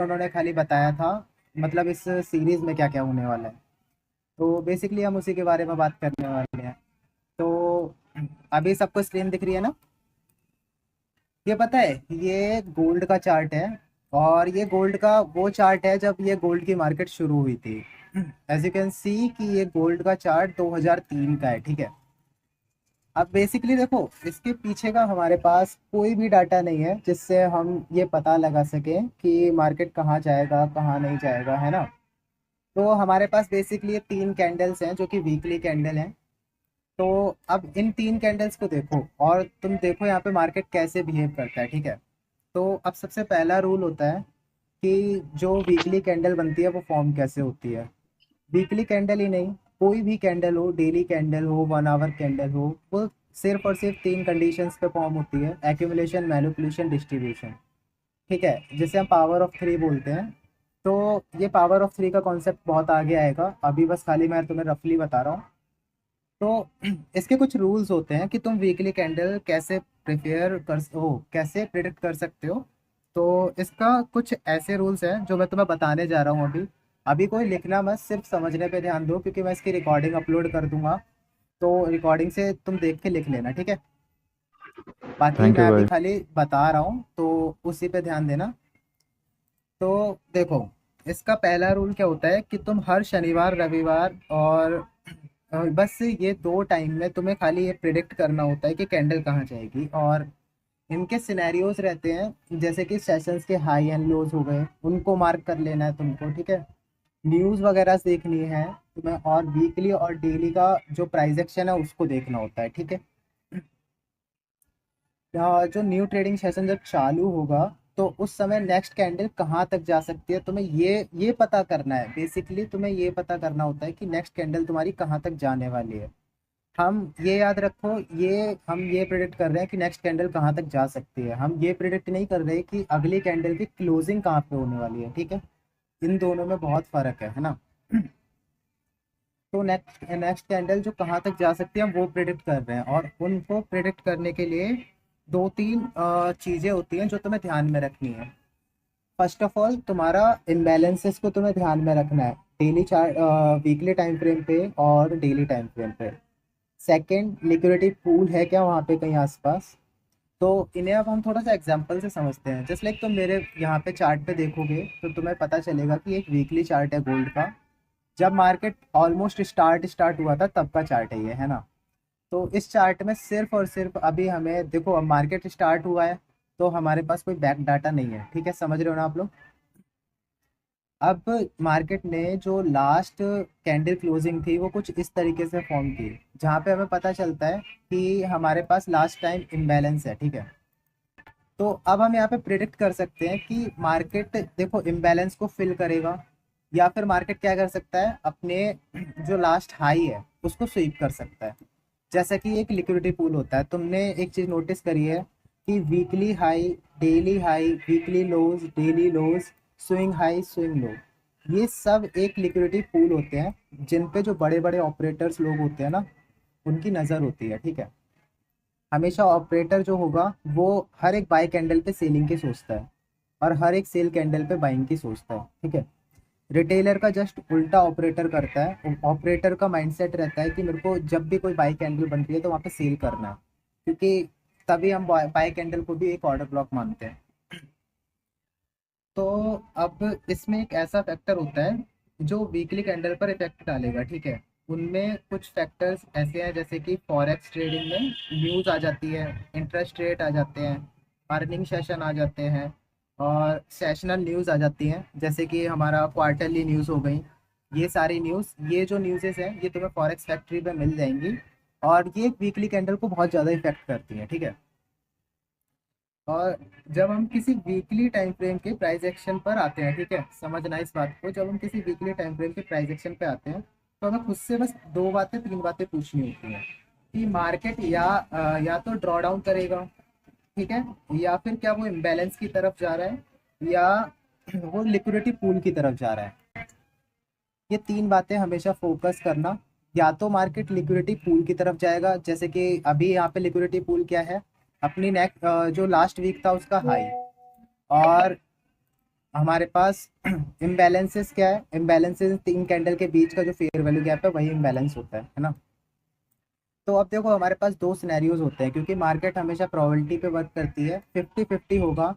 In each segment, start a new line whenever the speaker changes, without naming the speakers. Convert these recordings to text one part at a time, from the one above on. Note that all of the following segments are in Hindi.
उन्होंने खाली बताया था, मतलब इस सीरीज में क्या क्या होने वाला है। तो बेसिकली हम उसी के बारे में बात करने वाले हैं। तो अभी सबको स्क्रीन दिख रही है ना? ये पता है, ये गोल्ड का चार्ट है। और ये गोल्ड का वो चार्ट है जब ये गोल्ड की मार्केट शुरू हुई थी। एज यू कैन सी कि ये गोल्ड का चार्ट 2003 का है, ठीक है। अब बेसिकली देखो, इसके पीछे का हमारे पास कोई भी डाटा नहीं है जिससे हम ये पता लगा सकें कि मार्केट कहाँ जाएगा कहाँ नहीं जाएगा, है ना। तो हमारे पास बेसिकली ये तीन कैंडल्स हैं जो कि वीकली कैंडल हैं। तो अब इन तीन कैंडल्स को देखो और तुम देखो यहाँ पे मार्केट कैसे बिहेव करता है, ठीक है। तो अब सबसे पहला रूल होता है कि जो वीकली कैंडल बनती है वो फॉर्म कैसे होती है। वीकली कैंडल ही नहीं, कोई भी कैंडल हो, डेली कैंडल हो, 1 आवर कैंडल हो, वो सिर्फ और सिर्फ तीन कंडीशंस पे फॉर्म होती है: एक्यूमुलेशन, मैनिपुलेशन, डिस्ट्रीब्यूशन, ठीक है, जिसे हम पावर ऑफ थ्री बोलते हैं। तो ये पावर ऑफ थ्री का कॉन्सेप्ट बहुत आगे आएगा, अभी बस खाली मैं तुम्हें रफली बता रहा हूँ। तो इसके कुछ रूल्स होते हैं कि तुम वीकली कैंडल कैसे प्रिपेयर कर हो, कैसे प्रिडिक्ट कर सकते हो। तो इसका कुछ ऐसे रूल्स हैं जो मैं तुम्हें बताने जा रहा हूँ अभी। अभी कोई लिखना मत, सिर्फ समझने पे ध्यान दो, क्योंकि मैं इसकी रिकॉर्डिंग अपलोड कर दूंगा। तो रिकॉर्डिंग से तुम देख के लिख लेना, ठीक है। बाकी
थैंक
मैं
यू
अभी
भाई।
खाली बता रहा हूँ, तो उसी पे ध्यान देना। तो देखो, इसका पहला रूल क्या होता है कि तुम हर शनिवार, रविवार और बस ये दो टाइम में तुम्हें खाली ये प्रिडिक्ट करना होता है कि कैंडल कहाँ जाएगी। और इनके सिनेरियोज रहते हैं, जैसे कि सेशंस के हाई एंड लोज हो गए, उनको मार्क कर लेना है तुमको, ठीक है। न्यूज़ वगैरह देखनी है तुम्हें, और वीकली और डेली का जो प्राइस एक्शन है उसको देखना होता है, ठीक है। जो न्यू ट्रेडिंग सेशन जब चालू होगा, तो उस समय नेक्स्ट कैंडल कहाँ तक जा सकती है, तुम्हें ये पता करना है। बेसिकली तुम्हें ये पता करना होता है कि नेक्स्ट कैंडल तुम्हारी कहाँ तक जाने वाली है। हम ये याद रखो, ये हम ये प्रिडिक्ट कर रहे हैं कि नेक्स्ट कैंडल कहाँ तक जा सकती है, हम ये प्रिडिक्ट नहीं कर रहे कि अगली कैंडल की क्लोजिंग कहाँ पे होने वाली है, ठीक है। इन दोनों में बहुत फर्क है ना। तो नेक्स्ट नेक्स्ट कैंडल जो कहाँ तक जा सकती है हम वो प्रिडिक्ट कर रहे हैं, और उनको प्रिडिक्ट करने के लिए दो तीन चीज़ें होती हैं जो तुम्हें ध्यान में रखनी है। फर्स्ट ऑफ ऑल, तुम्हारा इम्बैलेंसेस को तुम्हें ध्यान में रखना है, daily chart, weekly time frame पे और डेली टाइम फ्रेम पे। सेकंड, लिक्विडिटी पूल है क्या वहाँ पे कहीं आसपास। तो इन्हें अब हम थोड़ा सा एग्जांपल से समझते हैं। जस्ट लाइक तुम मेरे यहाँ पे चार्ट पे देखोगे तो तुम्हें पता चलेगा कि एक वीकली चार्ट है गोल्ड का। जब मार्केट ऑलमोस्ट स्टार्ट हुआ था तब का चार्ट है ये, है ना। तो इस चार्ट में सिर्फ और सिर्फ अभी हमें देखो, अब मार्केट स्टार्ट हुआ है तो हमारे पास कोई बैक डाटा नहीं है, ठीक है, समझ रहे हो ना आप लोग। अब मार्केट ने जो लास्ट कैंडल क्लोजिंग थी वो कुछ इस तरीके से फॉर्म की, जहाँ पे हमें पता चलता है कि हमारे पास लास्ट टाइम इम्बैलेंस है, ठीक है। तो अब हम यहाँ पे प्रिडिक्ट कर सकते हैं कि मार्केट देखो इम्बैलेंस को फिल करेगा, या फिर मार्केट क्या कर सकता है, अपने जो लास्ट हाई है उसको स्वीप कर सकता है। जैसा कि एक लिक्विडिटी पूल होता है, तुमने एक चीज नोटिस करी है कि weekly high, daily high, weekly lows, daily lows, swing high, swing low, ये सब एक लिक्विडिटी पूल होते हैं जिन पे जो बड़े बड़े ऑपरेटर्स लोग होते हैं ना, उनकी नज़र होती है, ठीक है। हमेशा ऑपरेटर जो होगा वो हर एक बाय कैंडल पे सेलिंग की सोचता है, और हर एक सेल कैंडल पे बाइंग की सोचता है, ठीक है। रिटेलर का जस्ट उल्टा ऑपरेटर करता है। ऑपरेटर का माइंडसेट रहता है कि मेरे को जब भी कोई बाई कैंडल बन रही है तो वहाँ पे सेल करना है, क्योंकि तभी हम बाई कैंडल को भी एक ऑर्डर ब्लॉक मानते हैं। तो अब इसमें एक ऐसा फैक्टर होता है जो वीकली कैंडल पर इफेक्ट डालेगा, ठीक है। उनमें कुछ फैक्टर्स ऐसे हैं, जैसे कि फॉरेक्स ट्रेडिंग में न्यूज़ आ जाती है, इंटरेस्ट रेट आ जाते हैं, अर्निंग सेशन आ जाते हैं, और सेशनल न्यूज़ आ जाती हैं, जैसे कि हमारा क्वार्टरली न्यूज़ हो गई। ये सारी न्यूज़, ये जो न्यूज़ेस हैं, ये तुम्हें फॉरेक्स फैक्ट्री पे मिल जाएंगी, और ये वीकली कैंडल को बहुत ज़्यादा इफेक्ट करती हैं, ठीक है। और जब हम किसी वीकली टाइम फ्रेम के प्राइस एक्शन पर आते हैं, ठीक है, समझना इस बात को, जब हम किसी वीकली टाइम फ्रेम के प्राइस एक्शन पे आते हैं तो हमें खुद से बस दो बातें, तीन बातें पूछनी होती हैं कि मार्केट या तो ड्रॉ डाउन करेगा, ठीक है, या फिर क्या वो इम्बैलेंस की तरफ जा रहा है, या वो लिक्विडिटी पूल की तरफ जा रहा है। ये तीन बातें हमेशा फोकस करना। या तो मार्केट लिक्विडिटी पूल की तरफ जाएगा, जैसे कि अभी यहाँ पे लिक्विडिटी पूल क्या है, अपनी नेक जो लास्ट वीक था उसका हाई, और हमारे पास इम्बैलेंसेस क्या है, इम्बैलेंसेस तीन कैंडल के बीच का जो फेयर वैल्यू गैप है वही इम्बैलेंस होता है ना। तो अब देखो हमारे पास दो सिनेरियोज होते हैं, क्योंकि मार्केट हमेशा प्रोबेबिलिटी पे वर्क करती है, 50-50 होगा।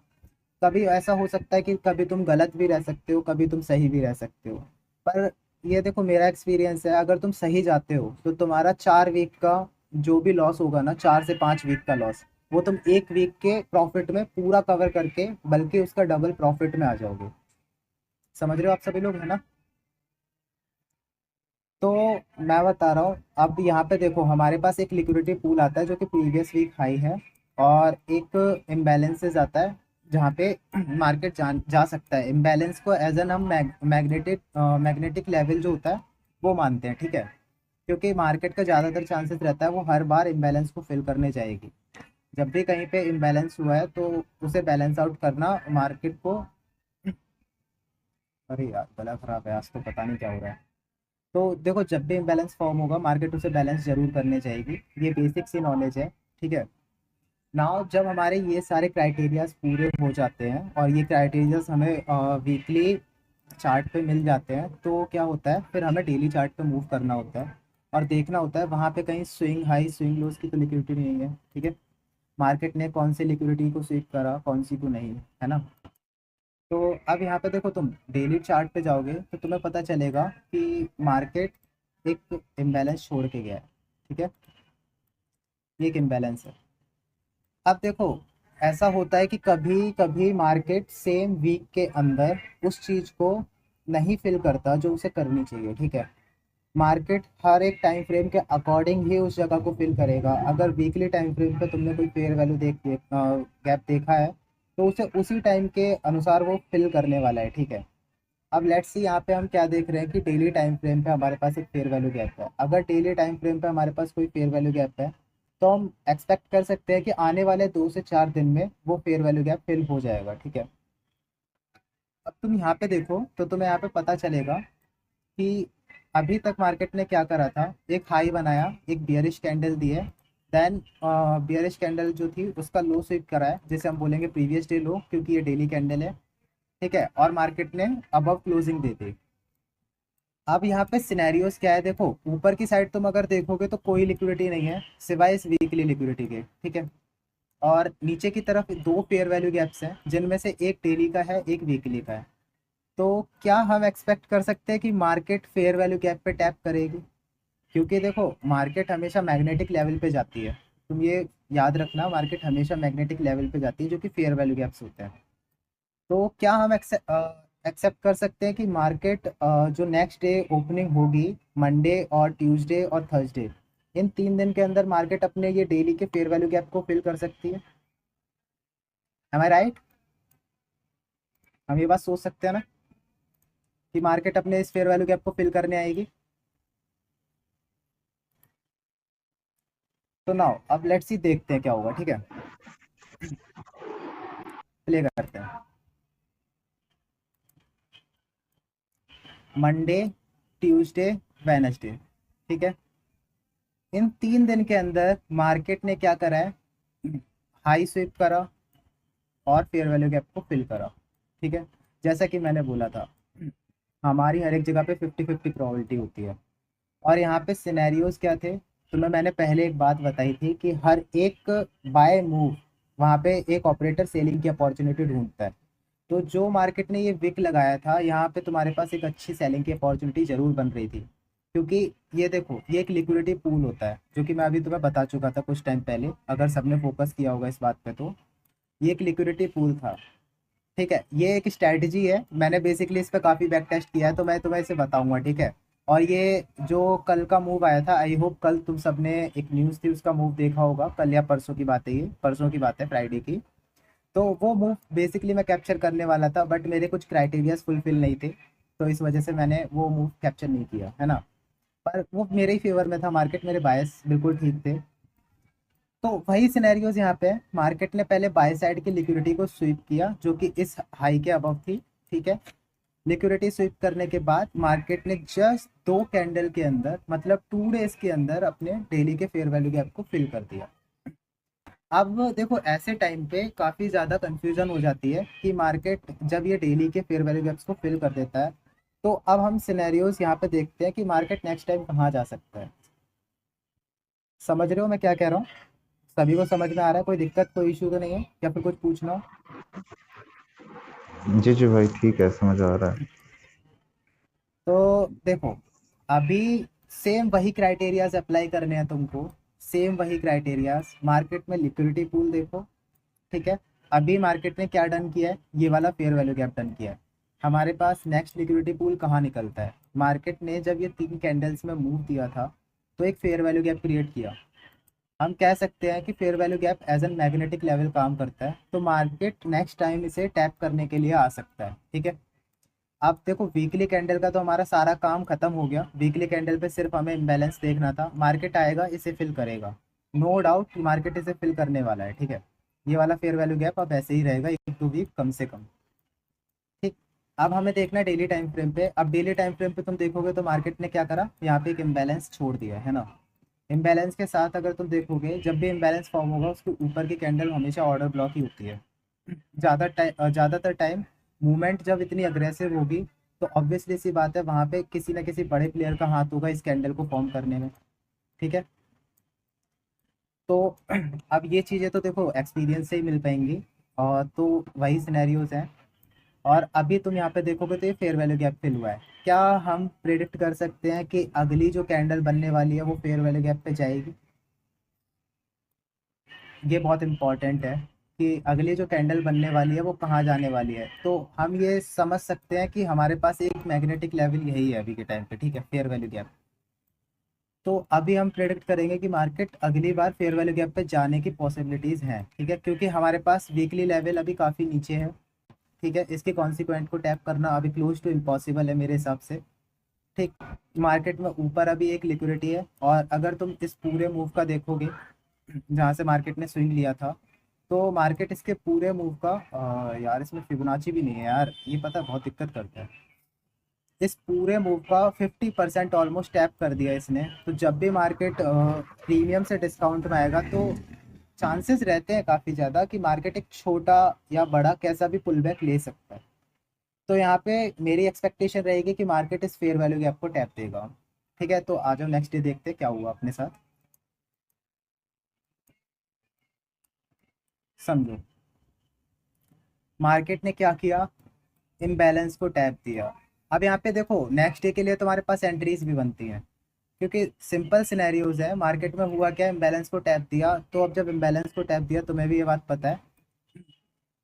कभी ऐसा हो सकता है कि कभी तुम गलत भी रह सकते हो, कभी तुम सही भी रह सकते हो। पर ये देखो मेरा एक्सपीरियंस है, अगर तुम सही जाते हो तो तुम्हारा 4 वीक का जो भी लॉस होगा ना, 4 से 5 वीक का लॉस, वो तुम 1 वीक के प्रॉफिट में पूरा कवर करके बल्कि उसका डबल प्रॉफिट में आ जाओगे। समझ रहे हो आप सभी लोग, है ना। तो मैं बता रहा हूँ, अब यहाँ पे देखो हमारे पास एक लिक्विडिटी पूल आता है जो कि प्रीवियस वीक हाई है, और एक इम्बैलेंसेस आता है जहाँ पे मार्केट जा सकता है। इम्बैलेंस को एज एन हम मैग्नेटिक लेवल जो होता है वो मानते हैं, ठीक है। क्योंकि मार्केट का ज़्यादातर चांसेस रहता है वो हर बार इम्बैलेंस को फिल करने जाएगी। जब भी कहीं पे इम्बैलेंस हुआ है तो उसे बैलेंस आउट करना मार्केट को। अरे यार गला खराब है आज, तो पता नहीं क्या हो रहा है। तो देखो जब भी इम्बैलेंस फॉर्म होगा मार्केट उसे बैलेंस जरूर करने जाएगी, ये बेसिक सी नॉलेज है, ठीक है। नाउ जब हमारे ये सारे क्राइटेरियाज पूरे हो जाते हैं और ये क्राइटेरियाज हमें वीकली चार्ट पे मिल जाते हैं, तो क्या होता है फिर हमें डेली चार्ट पे मूव करना होता है और देखना होता है वहाँ पे कहीं स्विंग हाई स्विंग लोज की तो लिक्विडिटी नहीं है, ठीक है। मार्केट ने कौन सी लिक्विडिटी को स्वीप करा, कौन सी को नहीं, है ना। तो अब यहाँ पे देखो तुम डेली चार्ट पे जाओगे तो तुम्हें पता चलेगा कि मार्केट एक इम्बैलेंस छोड़ के गया है, ठीक है। ये एक इम्बैलेंस है। अब देखो ऐसा होता है कि कभी कभी मार्केट सेम वीक के अंदर उस चीज को नहीं फिल करता जो उसे करनी चाहिए, ठीक है। मार्केट हर एक टाइम फ्रेम के अकॉर्डिंग ही उस जगह को फिल करेगा। अगर वीकली टाइम फ्रेम पे तुमने कोई फेयर वैल्यू गैप देखा है तो उसे उसी टाइम के अनुसार वो फिल करने वाला है, ठीक है। अब लेट्स सी यहाँ पे हम क्या देख रहे हैं कि डेली टाइम फ्रेम पे हमारे पास एक फेयर वैल्यू गैप है। अगर डेली टाइम फ्रेम पे हमारे पास कोई फेयर वैल्यू गैप है तो हम एक्सपेक्ट कर सकते हैं कि आने वाले 2 से 4 दिन में वो फेयर वैल्यू गैप फिल हो जाएगा, ठीक है। अब तुम यहाँ पे देखो तो तुम्हें यहाँ पे पता चलेगा कि अभी तक मार्केट ने क्या करा था, एक हाई बनाया, एक बियरिश कैंडल दी है, देन बियरिश कैंडल जो थी उसका लो स्वीप करा है, जिसे हम बोलेंगे प्रीवियस डे लो क्योंकि ये डेली कैंडल है, ठीक है। और मार्केट ने अबव क्लोजिंग दे दी। अब यहाँ पे सिनेरियोस क्या है, देखो ऊपर की साइड तुम अगर देखोगे तो कोई लिक्विडिटी नहीं है सिवाय इस वीकली लिक्विडिटी के, ठीक है। और नीचे की तरफ दो फेयर वैल्यू गैप्स हैं जिनमें से एक डेली का है, एक वीकली का है। तो क्या हम एक्सपेक्ट कर सकते हैं कि मार्केट फेयर वैल्यू गैप पे टैप करेगी? क्योंकि देखो मार्केट हमेशा मैग्नेटिक लेवल पे जाती है, तुम ये याद रखना, मार्केट हमेशा मैग्नेटिक लेवल पे जाती है जो कि फेयर वैल्यू गैप्स होते हैं। तो क्या हम एक्सेप्ट कर सकते हैं कि मार्केट जो नेक्स्ट डे ओपनिंग होगी, मंडे और ट्यूसडे और थर्सडे, इन 3 दिन के अंदर मार्केट अपने ये डेली के फेयर वैल्यू गैप को फिल कर सकती है? एम आई राइट? हम ये बात सोच सकते हैं ना कि मार्केट अपने इस फेयर वैल्यू गैप को फिल करने आएगी। तो नाउ अब लेट्स सी देखते हैं क्या होगा, ठीक है। प्ले करते हैं। मंडे, ट्यूसडे, वेनसडे, ठीक है। इन 3 दिन के अंदर मार्केट ने क्या करा है, हाई स्वीप करा और फेयर वैल्यू गैप को फिल करा, ठीक है। जैसा कि मैंने बोला था हमारी हर एक जगह पे 50-50 प्रोबेबिलिटी होती है। और यहाँ पे सिनेरियोज क्या थे, तुम्हें मैंने पहले एक बात बताई थी कि हर एक बाय मूव वहाँ पे एक ऑपरेटर सेलिंग की अपॉर्चुनिटी ढूंढता है। तो जो मार्केट ने ये विक लगाया था यहाँ पे तुम्हारे पास एक अच्छी सेलिंग की अपॉर्चुनिटी जरूर बन रही थी, क्योंकि ये देखो ये एक लिक्विडिटी पूल होता है जो कि मैं अभी तुम्हें बता चुका था कुछ टाइम पहले, अगर सबने फोकस किया होगा इस बात पे तो। ये एक लिक्विडिटी पूल था, ठीक है। ये एक स्ट्रैटेजी है, मैंने बेसिकली इस पर काफ़ी बैक टेस्ट किया है तो मैं तुम्हें इसे बताऊंगा, ठीक है। और ये जो कल का मूव आया था, आई होप कल तुम सबने एक न्यूज़ थी उसका मूव देखा होगा, कल या परसों की बात है, ये परसों की बात है, फ्राइडे की। तो वो मूव बेसिकली मैं कैप्चर करने वाला था बट मेरे कुछ क्राइटेरियाज फुलफिल नहीं थे, तो इस वजह से मैंने वो मूव कैप्चर नहीं किया, है ना। पर वो मेरे ही फेवर में था, मार्केट मेरे बायस बिल्कुल ठीक थे। तो वही सिनेरियोज यहाँ पे है, मार्केट ने पहले बाय साइड की लिक्विडिटी को स्वीप किया जो कि इस हाई के अबव थी, ठीक है। लिक्विडिटी स्वीप करने के बाद मार्केट ने जस्ट 2 कैंडल के अंदर, मतलब 2 डेज के अंदर अपने डेली के फेयर वैल्यू गैप को फिल कर दिया। अब देखो ऐसे टाइम पे काफ़ी ज़्यादा कंफ्यूजन हो जाती है कि मार्केट जब ये डेली के फेयर वैल्यू गैप्स को फिल कर देता है, तो अब हम सिनेरियोज यहाँ पे देखते हैं कि मार्केट नेक्स्ट टाइम कहाँ जा सकता है। समझ रहे हो मैं क्या कह रहा हूँ? सभी को समझ में आ रहा है? कोई दिक्कत कोई इशू तो नहीं है या फिर कुछ पूछना हो?
जी जी भाई, ठीक है, समझ आ रहा है।
तो देखो, अभी सेम वही क्राइटेरियाज अप्लाई करने हैं तुमको। सेम वही क्राइटेरियाज मार्केट में लिक्विडिटी पूल देखो। ठीक है, अभी मार्केट ने क्या डन किया है, ये वाला फेयर वैल्यू गैप डन किया है। हमारे पास नेक्स्ट लिक्विडिटी पूल कहाँ निकलता है, मार्केट ने जब ये 3 कैंडल्स में मूव दिया था तो एक फेयर वैल्यू गैप क्रिएट किया। हम कह सकते हैं कि fair value gap as an magnetic level काम करता है, तो मार्केट नेक्स्ट टाइम इसे टैप करने के लिए आ सकता है। ठीक है, अब देखो वीकली कैंडल का तो हमारा सारा काम खत्म हो गया। वीकली कैंडल पे सिर्फ हमें इम्बैलेंस देखना था, मार्केट आएगा इसे फिल करेगा। नो डाउट मार्केट इसे फिल करने वाला है। ठीक है, ये वाला फेयर वैल्यू गैप अब ऐसे ही रहेगा 1-2 वीक कम से कम। ठीक, अब हमें देखना है डेली टाइम फ्रेम पे। अब डेली टाइम फ्रेम पे तुम देखोगे तो मार्केट ने क्या करा, यहाँ पे एक इम्बैलेंस छोड़ दिया है ना। इम्बैलेंस के साथ अगर तुम देखोगे, जब भी इम्बैलेंस फॉर्म होगा उसके ऊपर की कैंडल हमेशा ऑर्डर ब्लॉक ही होती है। ज़्यादातर टाइम मूवमेंट जब इतनी अग्रेसिव होगी तो ऑब्वियसली सी बात है वहाँ पे किसी ना किसी बड़े प्लेयर का हाथ होगा इस कैंडल को फॉर्म करने में। ठीक है, तो अब ये चीज़ें तो देखो एक्सपीरियंस से ही मिल पाएंगी। और तो वही सिनेरियोज हैं। और अभी तुम यहाँ पे देखोगे तो ये फेयर वैल्यू गैप फिल हुआ है। क्या हम प्रिडिक्ट कर सकते हैं कि अगली जो कैंडल बनने वाली है वो फेयर वैल्यू गैप पे जाएगी? ये बहुत इंपॉर्टेंट है कि अगली जो कैंडल बनने वाली है वो कहाँ जाने वाली है। तो हम ये समझ सकते हैं कि हमारे पास एक मैग्नेटिक लेवल यही है अभी के टाइम पे। ठीक है, फेयर वैल्यू गैप। तो अभी हम प्रेडिक्ट करेंगे कि मार्केट अगली बार फेयर वैल्यू गैप पे जाने की पॉसिबिलिटीज़ हैं। ठीक है, क्योंकि हमारे पास वीकली लेवल अभी काफ़ी नीचे है। ठीक है, इसके कॉन्सिक्वेंट को टैप करना अभी क्लोज टू इम्पॉसिबल है मेरे हिसाब से। ठीक, मार्केट में ऊपर अभी एक लिक्विडिटी है, और अगर तुम इस पूरे मूव का देखोगे जहाँ से मार्केट ने स्विंग लिया था, तो मार्केट इसके पूरे मूव का यार इसमें फिबोनाची भी नहीं है यार, ये पता है बहुत दिक्कत करता है। इस पूरे मूव का 50% ऑलमोस्ट टैप कर दिया इसने। तो जब भी मार्केट प्रीमियम से डिस्काउंट में आएगा तो चांसेस रहते हैं काफ़ी ज़्यादा कि मार्केट एक छोटा या बड़ा कैसा भी पुल बैक ले सकता है। तो यहाँ पे मेरी एक्सपेक्टेशन रहेगी कि मार्केट इस फेयर वैल्यू गैप को टैप देगा। ठीक है, तो आ जाओ नेक्स्ट डे देखते हैं क्या हुआ अपने साथ। समझो, मार्केट ने क्या किया, इम्बैलेंस को टैप दिया। अब यहाँ पे देखो नेक्स्ट डे के लिए तुम्हारे पास एंट्रीज भी बनती हैं, क्योंकि सिंपल सिनेरियोज है। मार्केट में हुआ क्या, इम्बैलेंस को टैप दिया, तो अब जब इम्बैलेंस को टैप दिया तुम्हें भी ये बात पता है।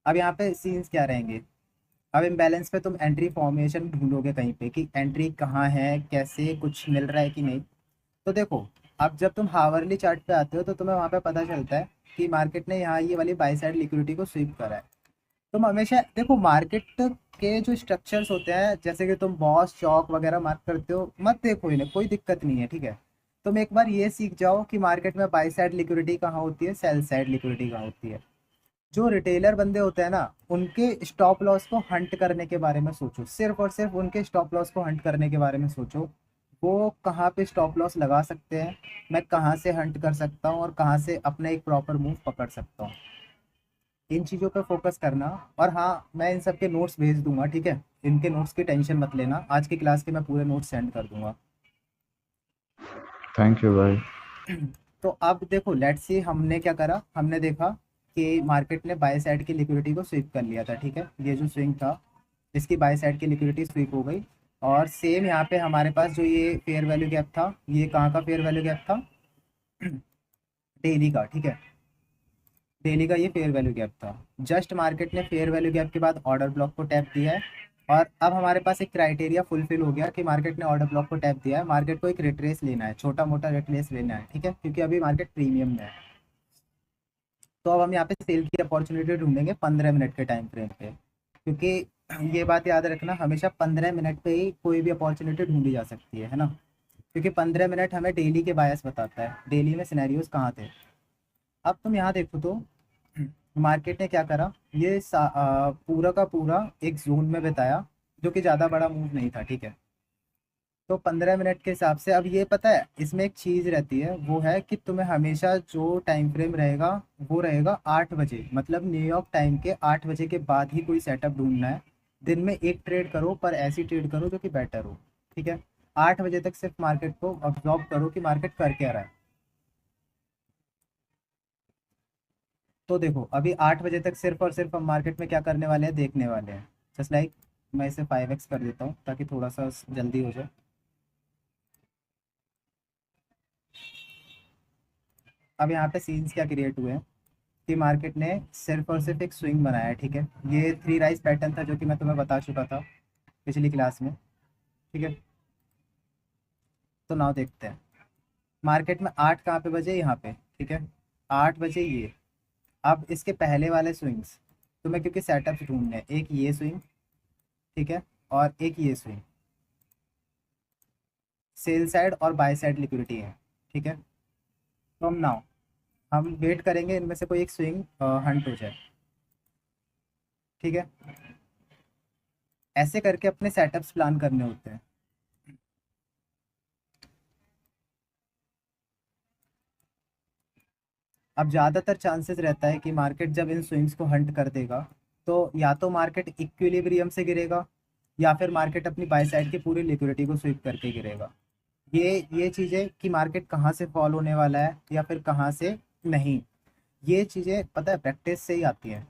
अब यहाँ पे सीन्स क्या रहेंगे, अब इम्बैलेंस पे तुम एंट्री फॉर्मेशन ढूंढोगे कहीं पे कि एंट्री कहाँ है, कैसे कुछ मिल रहा है कि नहीं। तो देखो, अब जब तुम हावरली चार्ट पे आते हो तो तुम्हें वहाँ पे पता चलता है कि मार्केट ने यहाँ ये वाली बाई साइड लिक्विडिटी को स्वीप करा है। तुम हमेशा देखो मार्केट के जो स्ट्रक्चर्स होते हैं, जैसे कि तुम बॉस चौक वगैरह मार्क करते हो, मत देखो इन्हें, कोई दिक्कत नहीं है। ठीक है, तुम एक बार ये सीख जाओ कि मार्केट में बाई साइड लिक्विडिटी कहाँ होती है, सेल साइड लिक्विडिटी कहाँ होती है। जो रिटेलर बंदे होते हैं ना, उनके स्टॉप लॉस को हंट करने के बारे में सोचो, सिर्फ और सिर्फ उनके स्टॉप लॉस को हंट करने के बारे में सोचो। वो कहाँ पे स्टॉप लॉस लगा सकते हैं, मैं कहाँ से हंट कर सकता हूँ और कहाँ से अपना एक प्रॉपर मूव पकड़ सकता हूँ। इन चीज़ों पे फोकस करना। और हाँ, मैं इन सब के नोट्स भेज दूंगा। ठीक है, इनके नोट्स की टेंशन मत लेना, आज की क्लास के मैं पूरे नोट्स सेंड कर दूंगा।
थैंक यू भाई।
तो अब देखो लेट्स सी हमने क्या करा, हमने देखा कि मार्केट ने बाय साइड की लिक्विडिटी को स्वीप कर लिया था। ठीक है, ये जो स्विंग था इसकी बाय साइड की लिक्विडिटी स्वीप हो गई। और सेम यहाँ पे हमारे पास जो ये फेयर वैल्यू गैप था, ये कहाँ का फेयर वैल्यू गैप था, डेली का। ठीक है, डेली का ये फेयर वैल्यू गैप था। जस्ट मार्केट ने फेयर वैल्यू गैप के बाद ऑर्डर ब्लॉक को टैप दिया है। और अब हमारे पास एक क्राइटेरिया फुलफिल हो गया कि मार्केट ने ऑर्डर ब्लॉक को टैप दिया है, मार्केट को एक रिट्रेस लेना है, छोटा मोटा रिट्रेस लेना है। ठीक है, क्योंकि अभी मार्केट प्रीमियम में है। तो अब हम यहाँ पे सेल की अपॉर्चुनिटी ढूंढेंगे 15 मिनट के टाइम फ्रेम पे, क्योंकि ये बात याद रखना, हमेशा 15 मिनट पे ही कोई भी अपॉर्चुनिटी ढूंढी जा सकती है ना। क्योंकि 15 मिनट हमें डेली के बायस बताता है, डेली में सिनेरियोज कहाँ थे। अब तुम यहाँ देखो तो मार्केट ने क्या करा, ये पूरा का पूरा एक जोन में बिताया, जो कि ज़्यादा बड़ा मूव नहीं था। ठीक है, तो 15 मिनट के हिसाब से अब ये पता है इसमें एक चीज रहती है, वो है कि तुम्हें हमेशा जो टाइम फ्रेम रहेगा वो रहेगा 8 बजे, मतलब न्यूयॉर्क टाइम के 8 बजे के बाद ही कोई सेटअप ढूंढना है। दिन में एक ट्रेड करो पर ऐसी ट्रेड करो जो कि बेटर हो। ठीक है, 8 बजे तक सिर्फ मार्केट को ऑब्जॉर्व करो कि मार्केट कर क्या रहा है। तो देखो अभी 8 बजे तक सिर्फ और सिर्फ हम मार्केट में क्या करने वाले हैं, देखने वाले हैं। जस्ट लाइक मैं इसे 5x कर देता हूँ ताकि थोड़ा सा जल्दी हो जाए। अब यहाँ पे सीन्स क्या क्रिएट हुए हैं कि मार्केट ने सिर्फ और सिर्फ एक स्विंग बनाया है। ठीक है, ये थ्री राइज पैटर्न था जो कि मैं तुम्हें बता चुका था पिछली क्लास में। ठीक है, तो नाउ देखते हैं मार्केट में 8 कहाँ पे बजे, यहाँ पे। ठीक है, 8 बजे ये। अब इसके पहले वाले स्विंग्स तुम्हें क्योंकि सेटअप्स ढूंढने हैं, एक ये स्विंग, ठीक है, और एक ये स्विंग, सेल साइड और बाय साइड लिक्विडिटी है। ठीक है, तो हम नाउ हम वेट करेंगे इनमें से कोई एक स्विंग हंट हो जाए। ठीक है, ऐसे करके अपने सेटअप्स प्लान करने होते हैं। अब ज़्यादातर चांसेस रहता है कि मार्केट जब इन स्विंग्स को हंट कर देगा तो या तो मार्केट इक्विलिब्रियम से गिरेगा या फिर मार्केट अपनी बाय साइड की पूरी लिक्विडिटी को स्वीप करके गिरेगा। ये चीज़ें कि मार्केट कहाँ से फॉल होने वाला है या फिर कहाँ से नहीं, ये चीज़ें पता है प्रैक्टिस से ही आती हैं।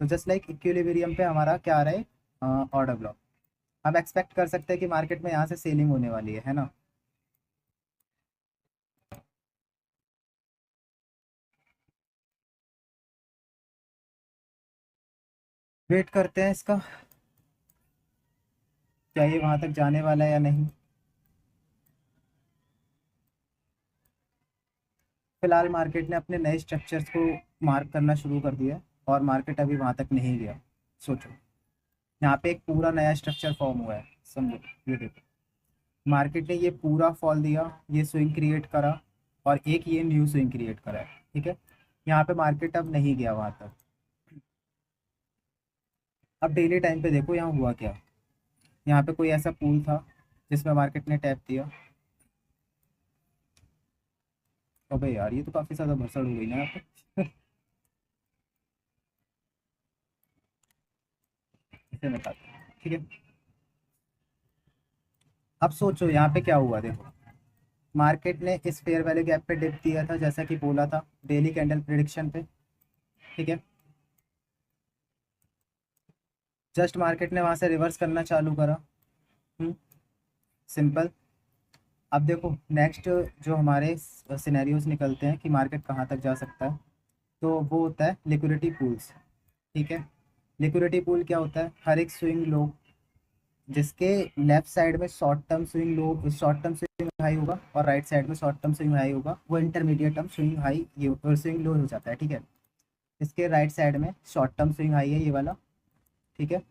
तो जस्ट लाइक इक्विलिब्रियम पे हमारा क्या आ रहा है, ऑर्डर ब्लॉक। हम एक्सपेक्ट कर सकते हैं कि मार्केट में यहाँ से सेलिंग होने वाली है ना। वेट करते हैं इसका, क्या ये वहां तक जाने वाला है या नहीं। फिलहाल मार्केट ने अपने नए स्ट्रक्चर्स को मार्क करना शुरू कर दिया है और मार्केट अभी वहां तक नहीं गया। सोचो, यहाँ पे एक पूरा नया स्ट्रक्चर फॉर्म हुआ है, समझो। ये देखो, मार्केट ने ये पूरा फॉल दिया, ये स्विंग क्रिएट करा और एक ये न्यू स्विंग क्रिएट करा है। ठीक है, यहाँ पे मार्केट अब नहीं गया वहां तक। अब डेली टाइम पे देखो यहाँ हुआ क्या। यहाँ पे कोई ऐसा पूल था जिसमें मार्केट ने टैप दिया। अबे यार ये तो काफी ज्यादा भसड़ हो गई ना यहाँ पे। इसे बताते हैं। ठीक है, अब सोचो यहाँ पे क्या हुआ। देखो मार्केट ने इस फेयर वैल्यू गैप पे डिप दिया था जैसा कि बोला था डेली कैंडल प्रिडिक्शन पे। ठीक है, जस्ट मार्केट ने वहां से रिवर्स करना चालू करा। सिंपल। अब देखो नेक्स्ट जो हमारे सिनेरियोज निकलते हैं कि मार्केट कहाँ तक जा सकता है, तो वो होता है लिक्विडिटी पूल्स। ठीक है, लिक्विडिटी पूल क्या होता है, हर एक स्विंग लो जिसके लेफ्ट साइड में शॉर्ट टर्म स्विंग हाई होगा और राइट साइड में शॉर्ट टर्म स्विंग हाई होगा, वो इंटरमीडिएट टर्म स्विंग हाई ये स्विंग लो हो जाता है। ठीक है, इसके राइट साइड में शॉर्ट टर्म स्विंग हाई है ये वाला। ठीक है,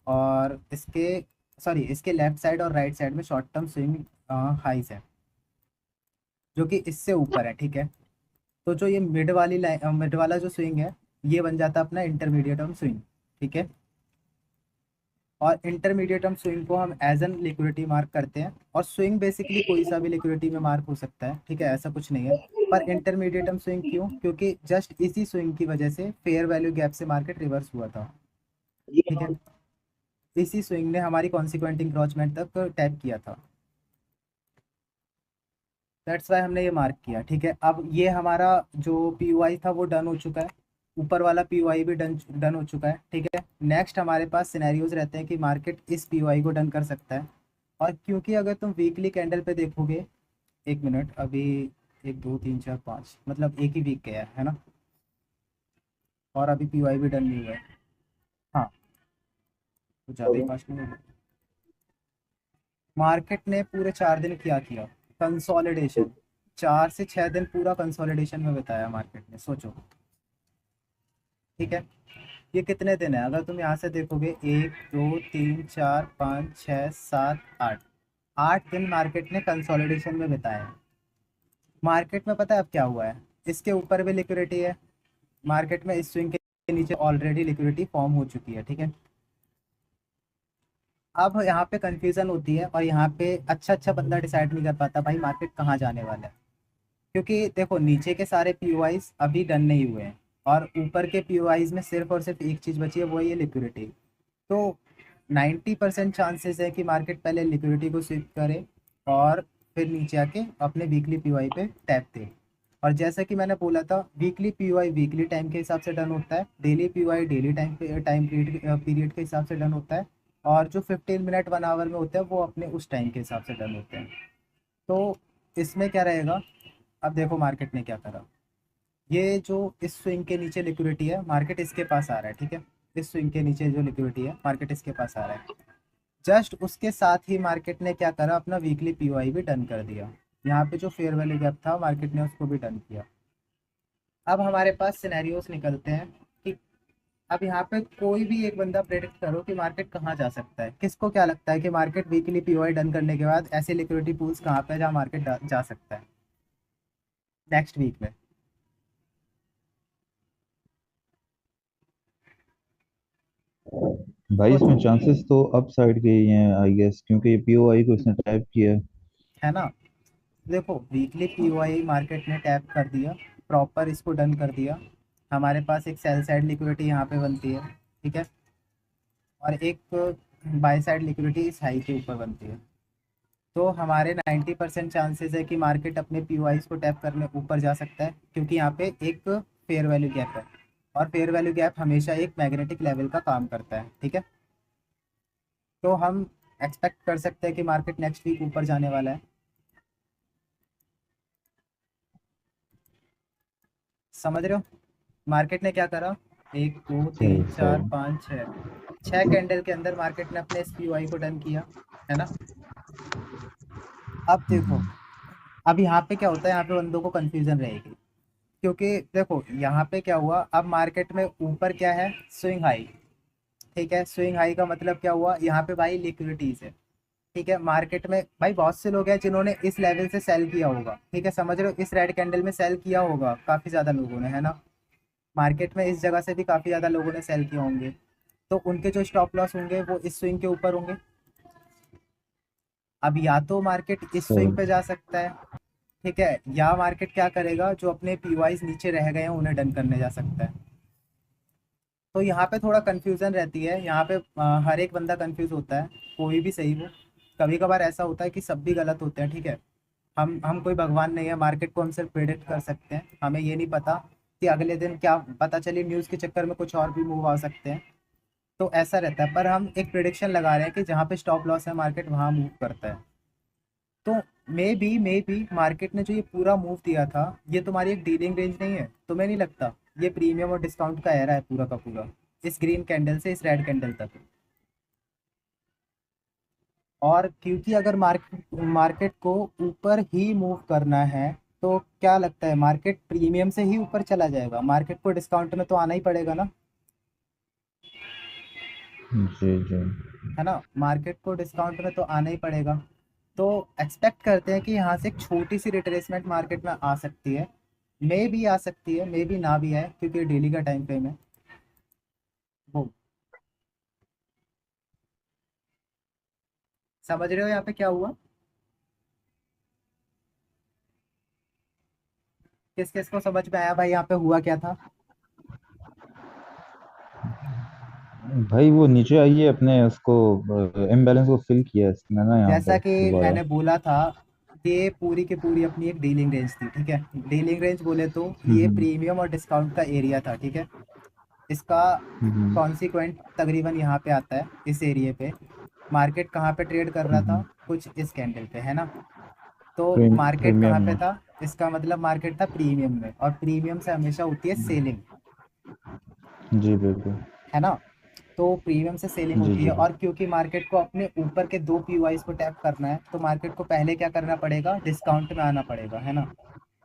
और इसके लेफ्ट साइड और राइट साइड में शॉर्ट टर्म स्विंग हाइज है जो कि इससे ऊपर है। ठीक है, तो जो ये मिड वाला जो स्विंग है ये बन जाता है अपना इंटरमीडिएट टर्म स्विंग। ठीक है, और इंटरमीडिएट टर्म स्विंग को हम एज एन लिक्विडिटी मार्क करते हैं, और स्विंग बेसिकली कोई सा भी लिक्विडिटी में मार्क हो सकता है। ठीक है, ऐसा कुछ नहीं है। पर इंटरमीडिएट टर्म स्विंग क्यों, क्योंकि जस्ट इसी स्विंग की वजह से फेयर वैल्यू गैप से मार्केट रिवर्स हुआ था। ठीक है, इसी स्विंग ने हमारी कॉन्सिक्वेंट इंक्रोचमेंट तक टैप किया था। दैट्स वाई हमने ये मार्क किया। ठीक है, अब ये हमारा जो पी था वो डन हो चुका है, ऊपर वाला पी भी डन डन हो चुका है। ठीक है, नेक्स्ट हमारे पास सिनेरियोज रहते हैं कि मार्केट इस पी को डन कर सकता है। और क्योंकि अगर तुम वीकली कैंडल पे देखोगे, एक मिनट अभी, 1 2 3 4 5 मतलब एक ही वीक गया है ना, और अभी पी भी डन नहीं हुआ है। हाँ, तो ज़्यादा ही फास्ट नहीं होगा। मार्केट ने पूरे 4 दिन क्या किया, कंसोलिडेशन। 4 से 6 दिन पूरा कंसोलिडेशन में बिताया मार्केट ने, सोचो। ठीक है, ये कितने दिन है अगर तुम यहाँ से देखोगे, 1 2 3 4 5 6 7 8, 8 दिन मार्केट ने कंसोलिडेशन में बिताया है। मार्केट में पता है अब क्या हुआ है, इसके ऊपर भी लिक्विडिटी है। मार्केट में इस स्विंग के नीचे ऑलरेडी लिक्विडिटी फॉर्म हो चुकी है। ठीक है, अब यहाँ पे कंफ्यूजन होती है और यहाँ पे अच्छा अच्छा बंदा डिसाइड नहीं कर पाता भाई मार्केट कहाँ जाने वाला है। क्योंकि देखो नीचे के सारे पीओआईज अभी डन नहीं हुए हैं और ऊपर के पीओआईज में सिर्फ और सिर्फ एक चीज़ बची है, वो है ये लिक्विडिटी। तो 90% चांसेस है कि मार्केट पहले लिक्विडिटी को स्विप करे और फिर नीचे आके अपने वीकली पीओआई पे टैप दे। और जैसा कि मैंने बोला था, वीकली पीओआई वीकली टाइम के हिसाब से डन होता है, daily POI daily time period के हिसाब से डन होता है, और जो 15 मिनट 1 आवर में होता है वो अपने उस टाइम के हिसाब से डन होते हैं। तो इसमें क्या रहेगा, अब देखो मार्केट ने क्या करा। ये जो इस स्विंग के नीचे लिक्विडिटी है, मार्केट इसके पास आ रहा है, ठीक है। इस स्विंग के नीचे जो लिक्विडिटी है, मार्केट इसके पास आ रहा है। जस्ट उसके साथ ही मार्केट ने क्या करा, अपना वीकली पीओआई भी डन कर दिया। यहाँ पे जो फेयर वैल्यू गैप था, मार्केट ने उसको भी डन किया। अब हमारे पास सिनेरियोस निकलते हैं कि अब यहाँ पे कोई भी एक बंदा प्रेडिक्ट करो कि मार्केट कहाँ जा सकता है। किसको क्या लगता है कि मार्केट वीकली पीओआई डन करने के बाद ऐसे लिक्विडिटी पूल्स कहाँ पे है जहाँ मार्केट जा सकता है नेक्स्ट वीक में।
भाई
सोचो,
इसमें चांसेस तो अप साइड के ही हैं आई गेस, क्योंकि ये पीओआई को इसने टाइप किया है।
है ना। देखो वीकली पीओआई मार्केट ने टैप कर दिया, प्रॉपर इसको डन कर दिया। हमारे पास एक सेल साइड लिक्विडिटी यहाँ पे बनती है, ठीक है, और एक बाय साइड लिक्विडिटी इस हाई के ऊपर बनती है। तो हमारे 90% चांसेस है कि मार्केट अपने पीओआईज को टैप करने ऊपर जा सकता है, क्योंकि यहाँ पे एक फेयर वैल्यू गैप है, और फेयर वैल्यू गैप हमेशा एक मैग्नेटिक लेवल का काम करता है, ठीक है। तो हम एक्सपेक्ट कर सकते हैं कि मार्केट नेक्स्ट वीक ऊपर जाने वाला है। समझ रहे हो, मार्केट ने क्या करा, एक दो
सही
तीन चार
सही।
पाँच छः, छः कैंडल के अंदर मार्केट ने अपने एस पी को डन किया, है ना। अब देखो,
हम्म,
अब यहाँ पे क्या होता है, यहाँ पे बंदों को कंफ्यूजन रहेगी। क्योंकि देखो यहाँ पे क्या हुआ, अब मार्केट में ऊपर क्या है, स्विंग हाई, ठीक है। स्विंग हाई का मतलब क्या हुआ, यहाँ पे भाई लिक्विडिटीज है, ठीक है। मार्केट में भाई बहुत से लोग हैं जिन्होंने इस लेवल से सेल किया होगा, ठीक है, समझ रहे हो, इस रेड कैंडल में सेल किया होगा काफी ज्यादा लोगों ने, है ना। मार्केट में इस जगह से भी काफी ज्यादा लोगों ने सेल किए होंगे। तो उनके जो स्टॉप लॉस होंगे वो इस स्विंग के ऊपर होंगे। अब या तो मार्केट इस स्विंग पे
सही।
जा सकता है, ठीक है, या मार्केट क्या करेगा, जो अपने पीवाईज नीचे रह गए हैं उन्हें डन करने जा सकता है। तो यहाँ पे थोड़ा कंफ्यूजन रहती है, यहाँ पे हर एक बंदा कंफ्यूज होता है, कोई भी सही हो। कभी कभार ऐसा होता है कि सब भी गलत होते हैं, ठीक है। हम कोई भगवान नहीं है, मार्केट को हम सिर्फ प्रेडिक्ट कर सकते हैं, हमें ये नहीं पता कि अगले दिन क्या पता चले, न्यूज़ के चक्कर में कुछ और भी मूव आ सकते हैं। तो ऐसा रहता है, पर हम एक प्रिडिक्शन लगा रहे हैं कि जहाँ पे स्टॉप लॉस है मार्केट वहाँ मूव करता है। तो मे बी मार्केट ने जो ये पूरा मूव दिया था, ये तुम्हारी एक डीलिंग रेंज नहीं है, तुम्हें नहीं लगता ये प्रीमियम और डिस्काउंट का एरा है पूरा का पूरा, इस ग्रीन कैंडल से इस रेड कैंडल तक। और क्योंकि अगर मार्केट को ऊपर ही मूव करना है, तो क्या लगता है मार्केट प्रीमियम से ही ऊपर चला जाएगा, मार्केट को डिस्काउंट में तो आना ही पड़ेगा ना,
जी जी।
है ना। मार्केट को डिस्काउंट में तो आना ही पड़ेगा। तो एक्सपेक्ट करते हैं कि यहाँ से एक छोटी सी रिट्रेसमेंट मार्केट में आ सकती है, मे भी आ सकती है, मे भी ना भी आए, क्योंकि डेली का टाइम फ्रेम है वो। समझ रहे हो यहाँ पे क्या हुआ, किस किस को समझ में आया भाई यहाँ पे हुआ क्या था।
भाई वो नीचे आइए, अपने उसको इम्बैलेंस को फिल किया इसने ना यहाँ
जैसा
पे
कि
दोबारा।
मैंने बोला था, ये पूरी की पूरी अपनी एक डीलिंग रेंज थी, ठीक है। डीलिंग रेंज बोले तो ये
हम्म
प्रीमियम और डिस्काउंट का एरिया था, ठीक है। इसका
हम्म
कॉन्सिक्वेंट तकरीबन यहाँ पे आता है, इस एरिया पे। मार्केट कहाँ पे ट्रेड कर रहा था,
हम्म।
कुछ इस कैंडल पे, है ना। तो मार्केट कहाँ
प्रीमियम
पे
में।
था, इसका मतलब मार्केट था प्रीमियम में, और प्रीमियम से हमेशा होती है सेलिंग,
जी बिल्कुल।
है ना। तो प्रीमियम से सेलिंग
जी
होती
जी
है, और क्योंकि मार्केट को अपने ऊपर के दो पीवाईज को टैप करना है, तो मार्केट को पहले क्या करना पड़ेगा, डिस्काउंट में आना पड़ेगा, है ना।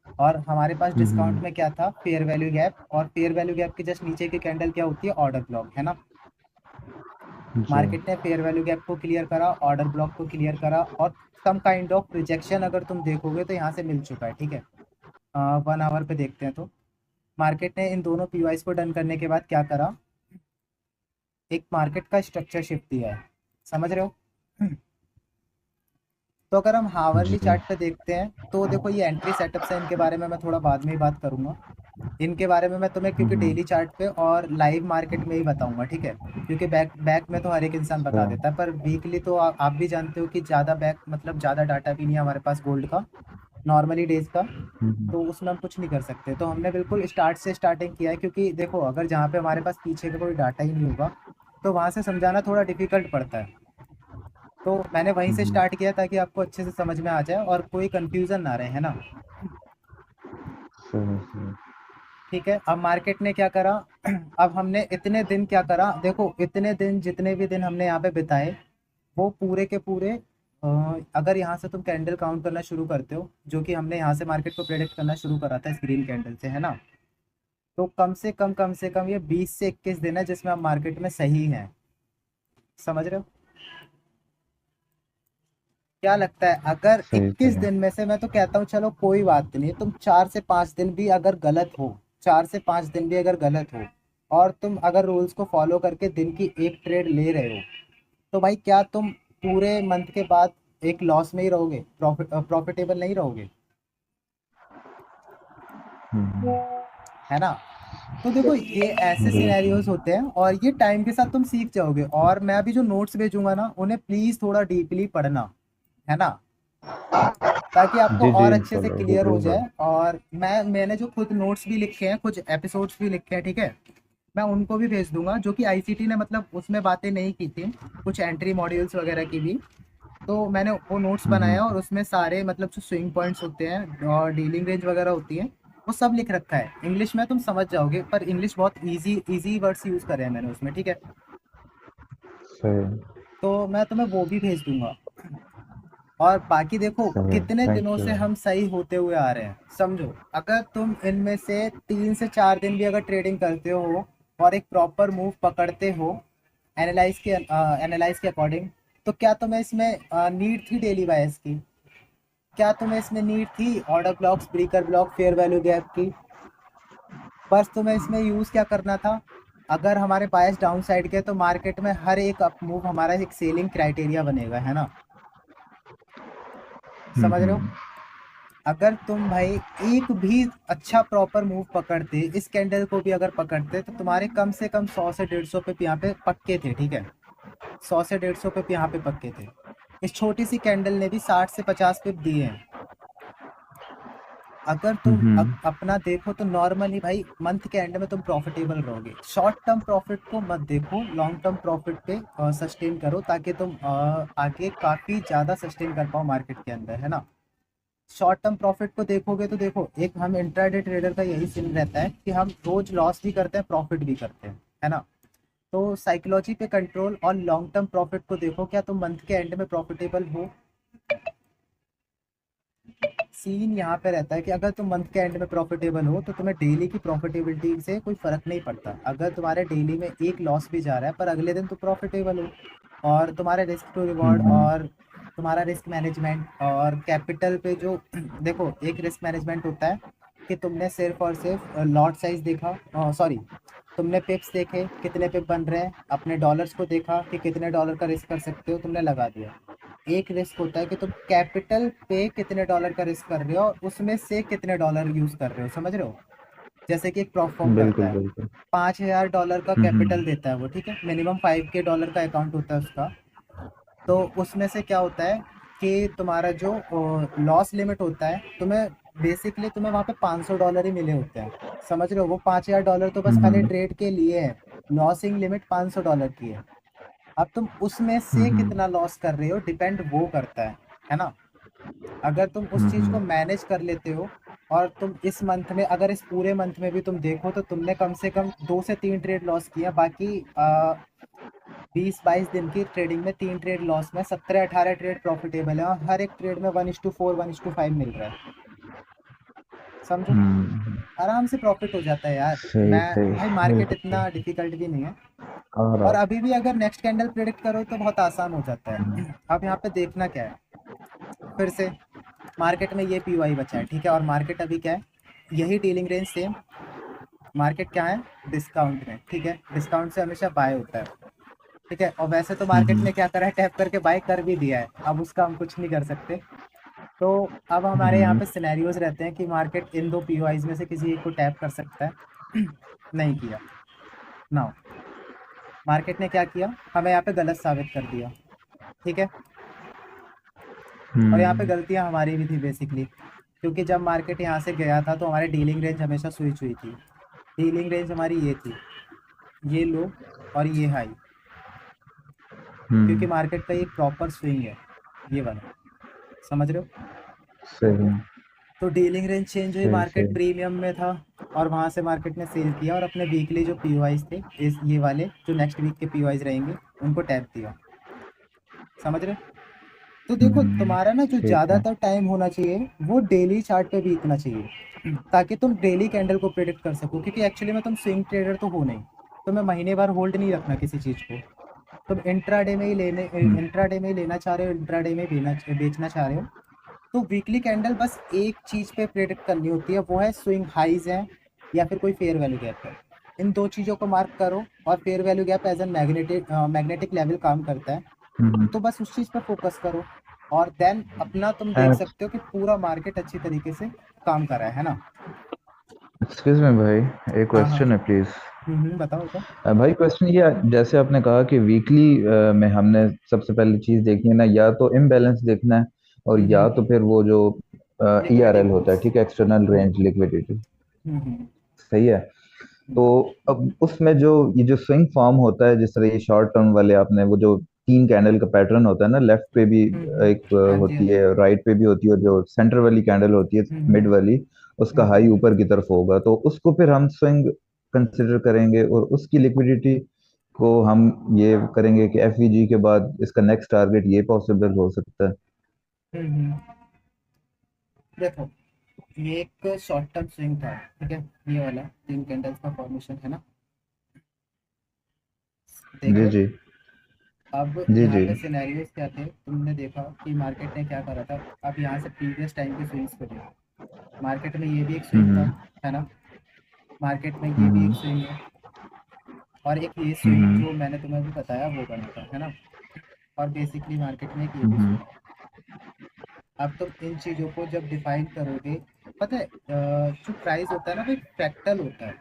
और हमारे पास डिस्काउंट
हम्म।
में क्या था, फेयर वैल्यू गैप, और फेयर वैल्यू गैप के जस्ट नीचे की कैंडल क्या होती है, ऑर्डर ब्लॉक, है ना।
जी।
मार्केट ने फेयर वैल्यू गैप को क्लियर करा, ऑर्डर ब्लॉक को क्लियर करा, और सम काइंड ऑफ रिजेक्शन अगर तुम देखोगे तो यहाँ से मिल चुका है, ठीक है। 1 आवर पे देखते हैं तो मार्केट ने इन दोनों पीवाईज को डन करने के बाद क्या करा, एक मार्केट का स्ट्रक्चर शिफ्ट दिया है, समझ रहे हो। तो अगर हम हावरली
जी।
चार्ट पे देखते हैं तो देखो ये एंट्री सेटअप्स है, इनके बारे में मैं थोड़ा बाद में ही बात करूंगा। इनके बारे में मैं तुम्हें क्योंकि
हम्म।
डेली चार्ट पे और लाइव मार्केट में ही बताऊंगा, ठीक है। क्योंकि बैक बैक में तो हर एक इंसान बता
अच्छा।
देता है, पर वीकली तो आप भी जानते हो कि ज़्यादा बैक मतलब ज़्यादा डाटा भी नहीं है हमारे पास गोल्ड का, नॉर्मली डेज का।
हम्म।
तो उसमें हम कुछ नहीं कर सकते, तो हमने बिल्कुल स्टार्ट से स्टार्टिंग किया है, क्योंकि देखो अगर जहाँ पे हमारे पास पीछे का कोई डाटा ही नहीं होगा तो वहाँ से समझाना थोड़ा डिफिकल्ट पड़ता है। तो मैंने वहीं से
हम्म।
स्टार्ट किया ताकि आपको अच्छे से समझ में आ जाए और कोई कंफ्यूजन ना रहे, है ना।
सही सही।
ठीक है, अब मार्केट ने क्या करा। अब हमने इतने दिन क्या करा, देखो इतने दिन जितने भी दिन हमने यहाँ पे बिताए वो पूरे के पूरे अ, अगर यहाँ से तुम कैंडल काउंट करना शुरू करते हो, जो कि हमने यहाँ से मार्केट को प्रेडिक्ट करना शुरू करा था इस ग्रीन कैंडल से, है ना। तो कम से कम ये 20 से 21 दिन है जिसमें हम मार्केट में सही हैं। समझ रहे हो। क्या लगता है, अगर
सही
21
सही।
दिन में से मैं तो कहता हूँ चलो कोई बात नहीं, तुम 4 से 5 दिन भी अगर गलत हो, 4 से 5 दिन भी अगर गलत हो, और तुम अगर रूल्स को फॉलो करके दिन की एक ट्रेड ले रहे हो, तो भाई क्या तुम पूरे मंथ के बाद एक लॉस में ही रहोगे, प्रॉफिटेबल नहीं रहोगे,
हम्म।
है ना। तो देखो ये ऐसे
बिल्कुल।
सिनेरियोज होते हैं और ये टाइम के साथ तुम सीख जाओगे, और मैं अभी जो नोट्स भेजूंगा ना उन्हें प्लीज थोड़ा डीपली पढ़ना, है ना, ताकि आपको
जी जी,
और अच्छे से
इंशाल्लाह
क्लियर हो
जरूर।
जाए। और मैंने जो खुद नोट्स भी लिखे हैं, कुछ एपिसोड्स भी लिखे हैं, ठीक है, मैं उनको भी भेज दूंगा, जो कि आईसीटी ने मतलब उसमें बातें नहीं की थी, कुछ एंट्री मॉड्यूल्स वगैरह की भी। तो मैंने वो नोट्स बनाए हैं और उसमें सारे मतलब जो स्विंग पॉइंट्स होते हैं और डीलिंग रेंज वगैरह होती है वो सब लिख रखा है इंग्लिश में, तुम समझ जाओगे, पर इंग्लिश बहुत इजी इजी वर्ड्स यूज करे हैं मैंने उसमें, ठीक है।
सही
तो मैं तुम्हें वो भी भेज दूंगा। और बाकी देखो
सही।
कितने दिनों
थैंक यू
से
भाई।
हम सही होते हुए आ रहे हैं, समझो। अगर तुम इनमें से 3 से 4 दिन भी अगर ट्रेडिंग करते हो और एक प्रॉपर मूव पकड़ते हो एनालाइज के अकॉर्डिंग, तो क्या तुम्हें इसमें नीड थी डेली बायस की, क्या तुम्हें इसमें नीड थी order blocks, breaker block, fair value gap की। बस तुम्हें इसमें यूज क्या करना था, अगर हमारे बायस डाउन साइड के तो मार्केट में हर एक अप मूव हमारा एक सेलिंग क्राइटेरिया बनेगा, है ना। समझ रहे हो।
हम्म।
अगर तुम भाई एक भी अच्छा प्रॉपर मूव पकड़ते, इस कैंडल को भी अगर पकड़ते, तो तुम्हारे कम से कम 100 से 150 पे यहाँ पे पक्के थे, ठीक है। 100 से 150 पे यहाँ पे पक्के थे। इस छोटी सी कैंडल ने भी 60 से 50 पे दिए हैं। अगर तुम
हम्म।
अपना देखो तो नॉर्मली भाई मंथ के एंड में तुम प्रॉफिटेबल रहोगे। शॉर्ट टर्म प्रॉफिट को मत देखो, लॉन्ग टर्म प्रॉफिट पे सस्टेन करो, ताकि तुम आगे काफी ज्यादा सस्टेन कर पाओ मार्केट के अंदर, है ना। शॉर्ट टर्म प्रॉफिट को देखोगे तो देखो, एक हम इंट्राडे ट्रेडर का यही सीन रहता है कि हम रोज लॉस भी करते हैं, प्रॉफिट भी करते हैं, है ना। तो साइकोलॉजी पे कंट्रोल और लॉन्ग टर्म प्रॉफिट को देखो, क्या तुम मंथ के एंड में प्रॉफिटेबल हो। सीन यहाँ पे रहता है कि अगर तुम मंथ के एंड में प्रॉफिटेबल हो तो तुम्हें डेली की प्रॉफिटेबिलिटी से कोई फर्क नहीं पड़ता, अगर तुम्हारे डेली में एक लॉस भी जा रहा है पर अगले दिन तुम प्रॉफिटेबल हो। और तुम्हारे रिस्क टू रिवॉर्ड
हम्म।
और तुम्हारा रिस्क मैनेजमेंट और कैपिटल पे जो देखो एक रिस्क मैनेजमेंट होता है कि तुमने सिर्फ और सिर्फ लॉट साइज देखा, सॉरी, तुमने पिप्स देखे कितने पिप बन रहे हैं, अपने डॉलर्स को देखा कि कितने डॉलर का रिस्क कर सकते हो, तुमने लगा दिया। एक रिस्क होता है कि तुम कैपिटल पे कितने डॉलर का रिस्क कर रहे हो और उसमें से कितने डॉलर यूज कर रहे हो, समझ रहे हो। जैसे कि एक प्रॉप फॉर्म करता
बिल्कुल
है,
बिल्कुल।
$5,000 का
हम्म।
कैपिटल देता है वो, ठीक है, मिनिमम $5K का अकाउंट होता है उसका। तो उसमें से क्या होता है कि तुम्हारा जो लॉस लिमिट होता है, तुम्हें बेसिकली तुम्हें वहाँ पे $500 ही मिले होते हैं, समझ रहे हो। वो $5,000 तो बस खाली
हम्म।
ट्रेड के लिए है, लॉसिंग लिमिट $500 की है। अब तुम उसमें से
हम्म।
कितना लॉस कर रहे हो डिपेंड वो करता है ना। अगर तुम उस चीज को
हम्म।
मैनेज कर लेते हो, और तुम इस मंथ में अगर इस पूरे मंथ में भी तुम देखो तो तुमने कम से कम 2 से 3 ट्रेड लॉस किया, बाकी 20-22 दिन की ट्रेडिंग में 3 ट्रेड लॉस में 17-18 ट्रेड प्रॉफिटेबल है, और हर एक ट्रेड में 1:4 1:5 मिल रहा है, समझो।
हम्म।
आराम से प्रॉफिट हो जाता है यार।
सही
मैं
सही।
भाई मार्केट
बिल्कुल।
इतना डिफिकल्ट भी नहीं है।
और
और
आप।
अभी भी अगर नेक्स्ट कैंडल प्रिडिक्ट करो तो बहुत आसान हो जाता है। अब यहाँ पे देखना क्या है, फिर से मार्केट में ये पीवाई बचा है, ठीक है, और मार्केट अभी क्या है, यही डीलिंग रेंज सेम। मार्केट क्या है, डिस्काउंट में, ठीक है, डिस्काउंट से हमेशा बाय होता है। ठीक है, और वैसे तो मार्केट ने क्या करा है, टैप करके बाय कर भी दिया है, अब उसका हम कुछ नहीं कर सकते। तो अब हमारे यहाँ
हम्म।
पे सिनेरियोज रहते हैं कि मार्केट इन दो पीओआईज में से किसी एक को टैप कर सकता है। नहीं किया। नाउ मार्केट ने क्या किया, हमें यहाँ पे गलत साबित कर दिया। ठीक है, और यहाँ पे
हम्म।
गलतियाँ हमारी भी थी बेसिकली, क्योंकि जब मार्केट यहाँ से गया था तो हमारी डीलिंग रेंज हमेशा स्विच हुई थी। डीलिंग रेंज हमारी ये थी, ये लो और ये हाई, क्योंकि
हम्म।
मार्केट का एक प्रॉपर स्विंग है ये वाला, समझ रहे हो।
सही।
तो डीलिंग रेंज चेंज हुई,
सही
मार्केट
सही।
प्रीमियम में था, और वहां से मार्केट ने सेल किया और अपने वीकली जो पीओआईज थे, इस ये वाले जो नेक्स्ट वीक के पीओआईज रहेंगे, उनको टैप दिया। समझ रहे हो? तो देखो
हम्म।
तुम्हारा ना जो
ठीक है।
ज्यादातर टाइम होना चाहिए वो डेली चार्ट पे बीतना चाहिए, ताकि तुम डेली कैंडल को प्रिडिक्ट कर सको, क्योंकि एक्चुअली में तुम स्विंग ट्रेडर तो हो नहीं। तुम्हें महीने भर होल्ड नहीं रखना किसी चीज को। तुम इंट्राडे में ही लेने,
हम्म।
इंट्राडे में ही लेना चाह रहे हो, इंट्राडे में ही बेचना चाह रहे हो। तो वीकली कैंडल बस एक चीज पे प्रेडिक्ट करनी होती है, वो है स्विंग हाइज है या फिर कोई फेयर वैल्यू गैप है। इन दो चीजों को मार्क करो, और fair value gap as an magnetic level काम करता है।
हम्म।
तो बस उस चीज पे फोकस करो, और देन अपना तुम देख सकते हो कि पूरा मार्केट अच्छी तरीके से काम कर रहा है ना।
एक्सक्यूज मी भाई, एक
हाँ हाँ।
क्वेश्चन है प्लीज।
बताओ बताओ।
भाई क्वेश्चन ये, जैसे आपने कहा कि वीकली में हमने सबसे पहले चीज देखनी है ना, या तो इम्बैलेंस देखना है और या
हम्म।
तो फिर वो जो
लिक्विडिटी
ईआरएल होता है,
मूव्स।
ठीक है, एक्सटर्नल रेंज लिक्विडिटी।
हम्म।
सही है। तो अब उसमें जो ये जो स्विंग फॉर्म होता है, जिस तरह ये शॉर्ट टर्म वाले आपने वो जो तीन कैंडल का पैटर्न होता है ना, लेफ्ट पे भी एक
हाँ जी हाँ
होती
जी।
है, राइट पे भी होती है, और जो सेंटर वाली कैंडल होती है मिड
हम्म।
वाली, उसका हाई
हम्म।
ऊपर की तरफ होगा, तो उसको फिर हम स्विंग कंसिडर करेंगे, और उसकी लिक्विडिटी को हम ये करेंगे कि एफवीजी के बाद इसका नेक्स्ट टारगेट ये पॉसिबल हो सकता है।
हम्म। देखो, ये एक शॉर्ट टर्म स्विंग था, ठीक है, ये वाला तीन कैंडल्स का फॉर्मेशन है ना, देख
जी
रहे हो।
जी।
अब
जी
यहाँ
जी।
पे सिनेरियोज क्या थे, तुमने देखा कि मार्केट ने क्या करा था। अब यहाँ से प्रीवियस टाइम के स्विंग्स को देखो, मार्केट में ये भी एक स्विंग था,
हम्म।
है ना। मार्केट में ये भी
हम्म।
एक स्विंग है, और एक ये स्विंग
हम्म।
जो मैंने तुम्हें भी बताया वो बना था, है ना। और बेसिकली मार्केट में एक ये भी
हम्म।
स्विंग। अब तुम इन चीज़ों को जब डिफाइन करोगे, पता है जो प्राइस होता है ना वो एक फ्रैक्टल होता है।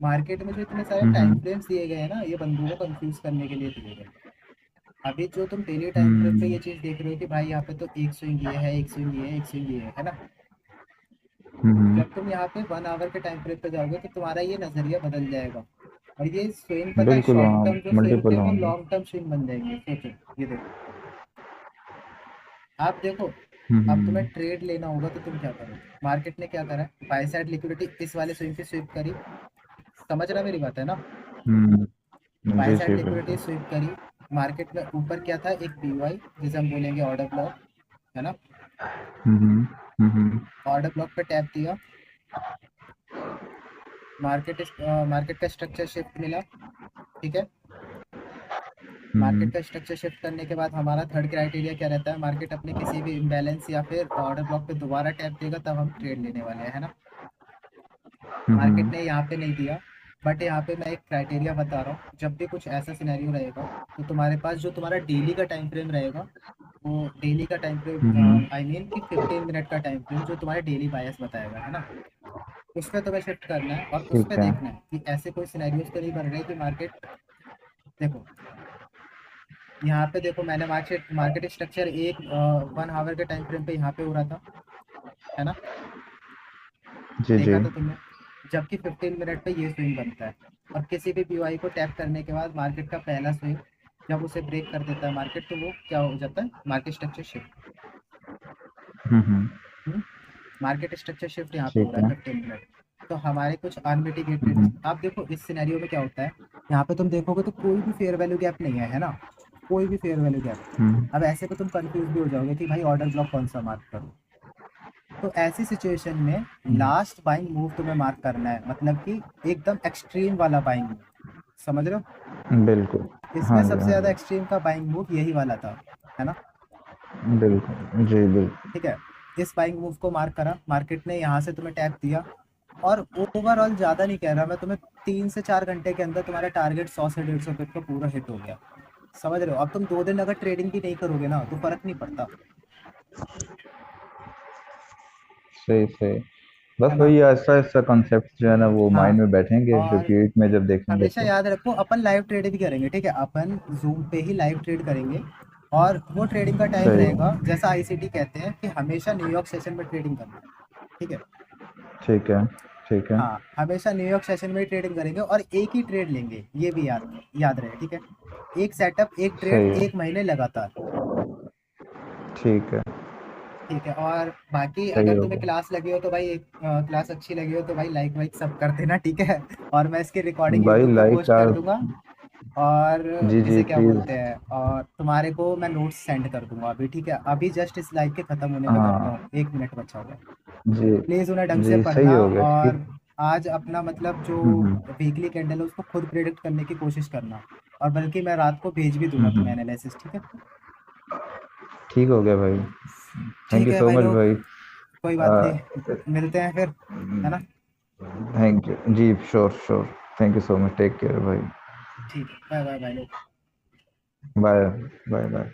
मार्केट में जो इतने सारे टाइम
हम्म।
फ्रेम्स दिए गए हैं ना, ये बंदों को कंफ्यूज करने के लिए दिए गए। अभी जो तुम डेली टाइम फ्रेम पे
हम्म।
ये चीज देख रहे हो कि भाई यहाँ पे तो एक स्विंग ये है, एक स्विंग ये है, एक स्विंग ये है ना।
हम्म।
जब तुम यहाँ पे 1 आवर के टाइम फ्रेम पे जाओगे तो तुम्हारा ये नजरिया बदल जाएगा, और ये स्विंग पता है
बिल्कुल,
शॉर्ट
वहाँ
टर्म जो स्विंग
मल्टीपल
थे वो
होंगे।
लॉन्ग टर्म स्विंग बन जाएंगे, सोचो। ये देखो, आप देखो। अब तुम्हें
हम्म।
ट्रेड लेना होगा तो तुम क्या करोगे। मार्केट ने क्या करा, बाय साइड लिक्विडिटी इस वाले स्विंग पे स्विप करी, समझ रहा मेरी बात है ना।
हम्म।
बाय
जी
साइड
जी
लिक्विडिटी
बिल्कुल।
स्विप करी, मार्केट में ऊपर क्या था, एक पीवाई जिसे हम बोलेंगे ऑर्डर ब्लॉक, है ना।
हम्म। हम्म।
ऑर्डर ब्लॉक पे टैप दिया, मार्केट मार्केट का स्ट्रक्चर शिफ्ट मिला, ठीक है।
हम्म।
मार्केट का स्ट्रक्चर शिफ्ट करने के बाद हमारा थर्ड क्राइटेरिया क्या रहता है, मार्केट अपने किसी भी इम्बैलेंस या फिर ऑर्डर ब्लॉक पे दोबारा टैप देगा तब हम ट्रेड लेने वाले हैं, है ना। मार्केट
हम्म।
ने यहाँ पे नहीं दिया, बट यहाँ पे मैं एक क्राइटेरिया बता रहा हूँ, जब भी कुछ ऐसा सिनेरियो रहेगा तो तुम्हारे पास जो तुम्हारा डेली का टाइम फ्रेम रहेगा, वो डेली का time
hmm.
Frame I mean कि 15 मिनट का टाइम फ्रेम जो तुम्हारे डेली बायस बताएगा, है ना। उस पर तुम्हें शिफ्ट करना है, और उस पर
ठीक है।
देखना है कि ऐसे कोई सिनेरियोज तो नहीं बन रहे कि मार्केट, देखो यहाँ पे देखो, मैंने मार्केट मार्केट स्ट्रक्चर एक 1 आवर के टाइम फ्रेम पे यहाँ पे हो रहा था, है ना।
जी जी।
देखा था तुमने, जबकि 15 मिनट पे ये स्विंग बनता है, और किसी भी पीओआई को टैप करने के बाद मार्केट का पहला स्विंग जब उसे ब्रेक कर देता है मार्केट, तो वो क्या हो जाता है, मार्केट स्ट्रक्चर शिफ्ट।
हम्म।
मार्केट स्ट्रक्चर शिफ्ट यहाँ पे हो
ठीक
रहा है
है।
15 मिनट। तो हमारे कुछ अनमिटिगेटेड,
हम्म।
आप देखो इस सिनेरियो में क्या होता है, यहाँ पे तुम देखोगे तो कोई भी फेयर वैल्यू गैप नहीं है, है ना। कोई भी फेयर वैल्यू गैप।
हम्म।
अब ऐसे पे तुम कंफ्यूज भी हो जाओगे कि भाई ऑर्डर ब्लॉक कौन सा मार्क करूँ। तो ऐसी सिचुएशन में लास्ट बाइंग मूव तुम्हें मार्क करना है, मतलब कि एकदम एक्सट्रीम वाला बाइंग मूव, समझ रहे हो।
बिल्कुल।
इसमें
हाँ जी
सबसे
हाँ
ज्यादा
जी।
एक्सट्रीम का बाइंग मूव यही वाला था, है ना।
बिल्कुल जी बिल्कुल।
ठीक है, इस बाइंग मूव को मार्क करा, मार्केट ने यहाँ से तुम्हें टैप दिया, और ओवरऑल ज्यादा नहीं कह रहा मैं तुम्हें, 3 से 4 घंटे के अंदर तुम्हारा टारगेट 100 से 150 पिप का पूरा हिट हो गया। समझ रहे हो? अब तुम 2 दिन अगर ट्रेडिंग भी नहीं करोगे ना तो फर्क नहीं पड़ता,
सही सही। बस
है ना?
वही ऐसा ऐसा कॉन्सेप्ट जो है ना वो माइंड
हाँ।
में बैठेंगे,
और
रिपीट में जब देखेंगे
हमेशा
तो।
याद रखो, अपन लाइव ट्रेड भी करेंगे, ठीक है? अपन जूम पे ही लाइव ट्रेड करेंगे। और वो ट्रेडिंग का टाइम
सही।
रहेगा, जैसा आईसीटी कहते हैं कि हमेशा न्यूयॉर्क सेशन में ट्रेडिंग करना है, ठीक है?
ठीक है। ठीक है।
हाँ, हमेशा न्यूयॉर्क सेशन में ही ट्रेडिंग करेंगे और एक ही ट्रेड लेंगे, ये भी याद याद रहे, ठीक है? एक सेटअप, एक ट्रेड,
सही है।
1 महीने लगातार।
ठीक है।
ठीक है। और बाकी
सही
अगर
हो
तुम्हें
गया।
क्लास लगी हो तो भाई, क्लास अच्छी लगी हो तो भाई लाइक वाइक सब कर देना, ठीक है? और मैं इसकी रिकॉर्डिंग
भाई
यूट्यूब पे
लाइक
पोस्ट कर
यार।
दूंगा। और
जी जी
इसे क्या
प्लीज।
बोलते हैं, और तुम्हारे को मैं नोट्स सेंड कर दूंगा अभी, ठीक है? अभी जस्ट इस लाइव के खत्म होने में करता हूँ,
हाँ।
1 मिनट बचा हुआ है।
जी
प्लीज उन्हें ढंग से
जी सही
पढ़ना।
हो गया
और
ठीक।
आज अपना मतलब जो
हम्म।
वीकली कैंडल है उसको खुद प्रेडिक्ट करने की कोशिश करना। और बल्कि मैं रात को भेज भी दूंगा तुम्हें
हम्म।
एनालिसिस, ठीक है?
ठीक हो गया भाई। थैंक
ठीक
यू
है
सो
भाई
मच
लोग,
भाई।
कोई बात नहीं, मिलते हैं फिर, है ना?
थैंक यू जी, sure sure. Thank you so much, take care भाई।
ठीक है, बाय बाय बाय लोग।
बाय। Bye bye.